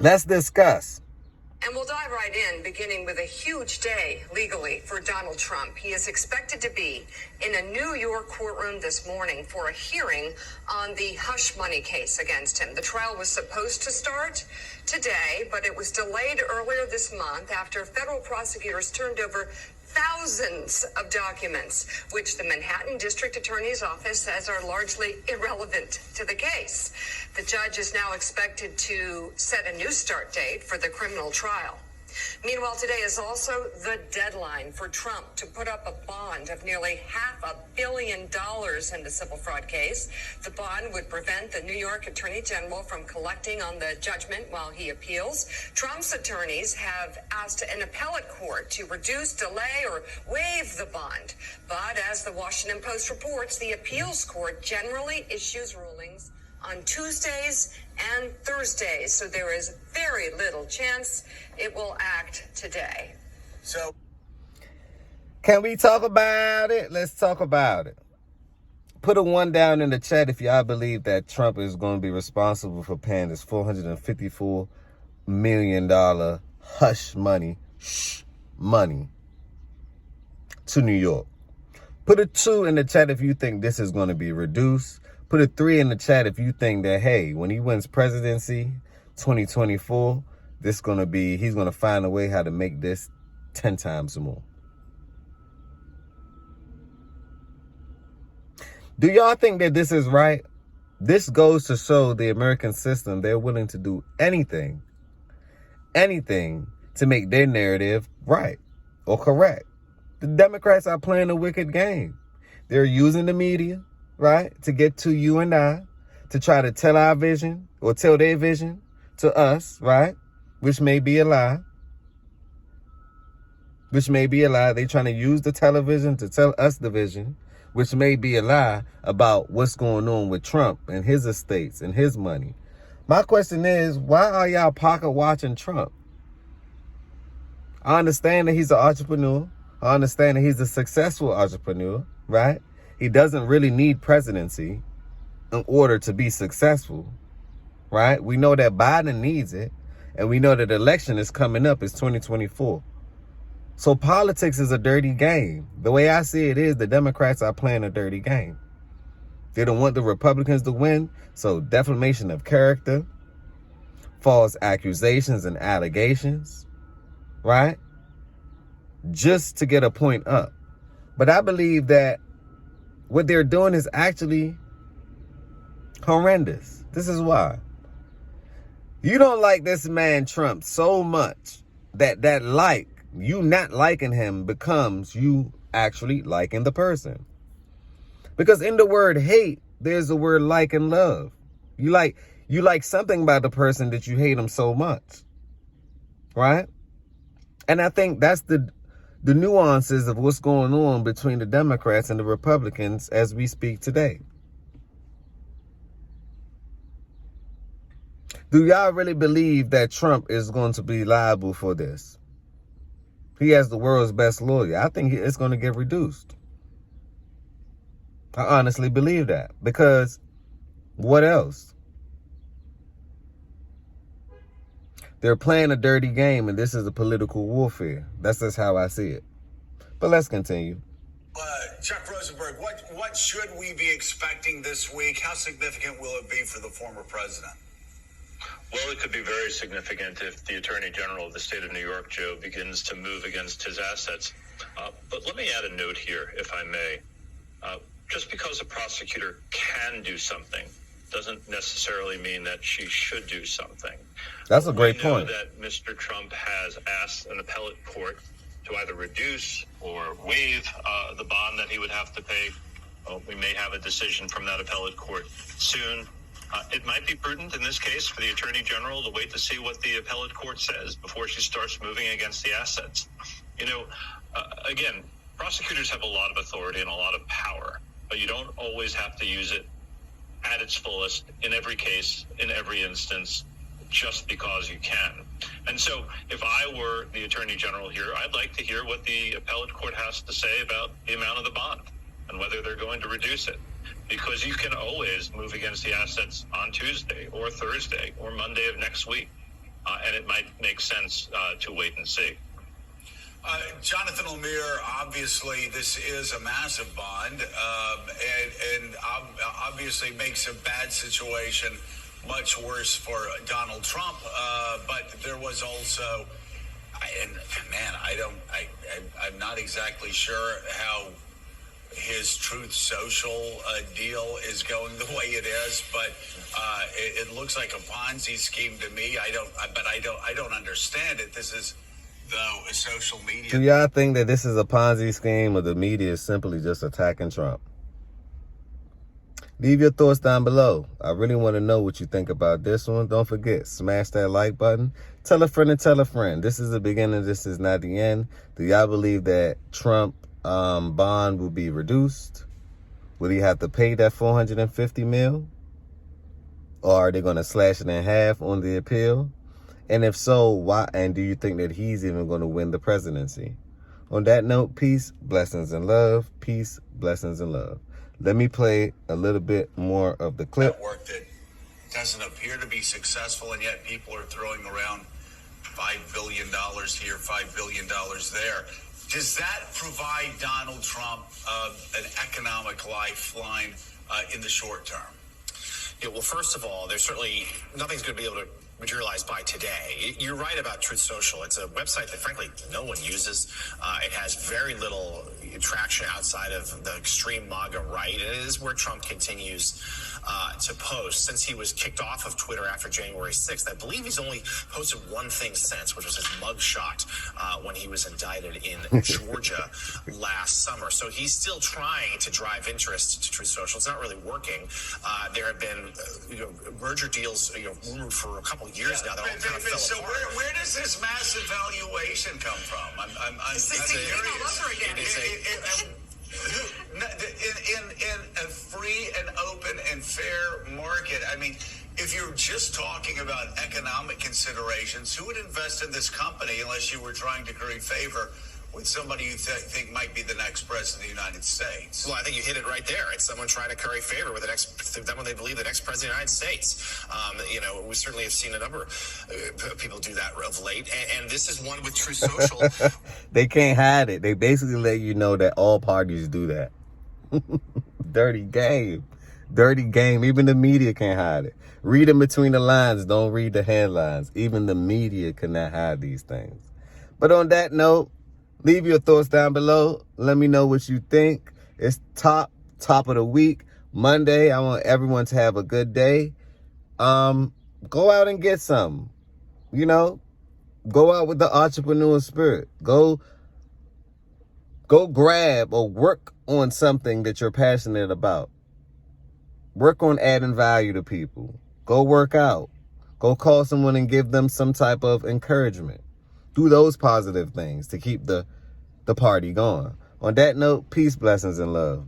Let's discuss. And we'll dive right in, beginning with a huge day legally for Donald Trump. He is expected to be in a New York courtroom this morning for a hearing on the hush money case against him. The trial was supposed to start today, but it was delayed earlier this month after federal prosecutors turned over thousands of documents, which the Manhattan District Attorney's Office says are largely irrelevant to the case. The judge is now expected to set a new start date for the criminal trial. Meanwhile, today is also the deadline for Trump to put up a bond of nearly $500 million in the civil fraud case. The bond would prevent the New York Attorney General from collecting on the judgment while he appeals. Trump's attorneys have asked an appellate court to reduce, delay, or waive the bond. But as the Washington Post reports, the appeals court generally issues rulings on Tuesdays and Thursdays, so there is very little chance it will act today. So, can we talk about it? Let's talk about it. Put a 1 down in the chat if y'all believe that Trump is going to be responsible for paying this $454 million hush money to New York. Put a 2 in the chat if you think this is going to be reduced. Put a 3 in the chat if you think that, hey, when he wins presidency 2024, he's going to find a way how to make this 10 times more. Do y'all think that this is right? This goes to show the American system they're willing to do anything to make their narrative right or correct. The Democrats are playing a wicked game. They're using the media, right, to get to you and I, to try to tell our vision or tell their vision to us, right, which may be a lie. They're trying to use the television to tell us the vision, which may be a lie about what's going on with Trump and his estates and his money. My question is, why are y'all pocket watching Trump? I understand that he's an entrepreneur. I understand that he's a successful entrepreneur, right? He doesn't really need presidency in order to be successful, right? We know that Biden needs it, and we know that the election is coming up. It's 2024. So politics is a dirty game. The way I see it is the Democrats are playing a dirty game. They don't want the Republicans to win, so defamation of character, false accusations and allegations, right? Just to get a point up. But I believe that what they're doing is actually horrendous. This is why. You don't like this man Trump so much that you not liking him becomes you actually liking the person. Because in the word hate, there's the word like and love. You like something about the person that you hate him so much. Right? And I think that's the nuances of what's going on between the Democrats and the Republicans as we speak today. Do y'all really believe that Trump is going to be liable for this? He has the world's best lawyer. I think it's going to get reduced. I honestly believe that. Because what else? They're playing a dirty game, and this is a political warfare. That's just how I see it. But let's continue. Chuck Rosenberg, what should we be expecting this week? How significant will it be for the former president? Well, it could be very significant if the Attorney General of the state of New York, Joe, begins to move against his assets. But let me add a note here, if I may. Just because a prosecutor can do something doesn't necessarily mean that she should do something. That's a great point. We know that Mr. Trump has asked an appellate court to either reduce or waive the bond that he would have to pay. We may have a decision from that appellate court soon. It might be prudent in this case for the Attorney General to wait to see what the appellate court says before she starts moving against the assets. Again, prosecutors have a lot of authority and a lot of power, but you don't always have to use it at its fullest in every case, in every instance, just because you can. And so if I were the Attorney General here, I'd like to hear what the appellate court has to say about the amount of the bond and whether they're going to reduce it. Because you can always move against the assets on Tuesday or Thursday or Monday of next week. and it might make sense to wait and see. Jonathan Lemire, obviously this is a massive bond, and obviously makes a bad situation much worse for Donald Trump. But there was also, I'm not exactly sure how his Truth Social deal is going the way it is, but it looks like a Ponzi scheme to me. I don't understand it. This is, though, a social media. Do y'all think that this is a Ponzi scheme, or the media is simply just attacking Trump? Leave your thoughts down below. I really want to know what you think about this one. Don't forget, smash that like button. Tell a friend and tell a friend. This is the beginning. This is not the end. Do y'all believe that Trump bond will be reduced? Will he have to pay that $450 million? Or are they going to slash it in half on the appeal? And if so, why? And do you think that he's even going to win the presidency? On that note, peace, blessings, and love. Peace, blessings, and love. Let me play a little bit more of the clip. Network that doesn't appear to be successful, and yet people are throwing around $5 billion here, $5 billion there. Does that provide Donald Trump an economic lifeline in the short term? Yeah, well, first of all, there's certainly nothing's going to be able to materialize by today. You're right about Truth Social. It's a website that, frankly, no one uses. It has very little traction outside of the extreme MAGA right. And it is where Trump continues to post. Since he was kicked off of Twitter after January 6th, I believe he's only posted one thing since, which was his mugshot when he was indicted in Georgia last summer. So he's still trying to drive interest to Truth Social. It's not really working. There have been merger deals rumored for a couple of years now that all kind of fell so apart. where does this massive valuation come from? In a free and open and fair market, I mean, if you're just talking about economic considerations, who would invest in this company unless you were trying to curry favor with somebody you think might be the next president of the United States? Well, I think you hit it right there. It's someone trying to curry favor with them when they believe the next president of the United States. We certainly have seen a number of people do that of late, and this is one with Truth Social. They can't hide it. They basically let you know that all parties do that. Dirty game. Dirty game. Even the media can't hide it. Read in between the lines. Don't read the headlines. Even the media cannot hide these things. But on that note, leave your thoughts down below. Let me know what you think. It's top of the week, Monday. I want everyone to have a good day. Go out and get some. Go out with the entrepreneur spirit. Go grab or work on something that you're passionate about. Work on adding value to people. Go work out. Go call someone and give them some type of encouragement. Do those positive things to keep the party going. On that note, peace, blessings, and love.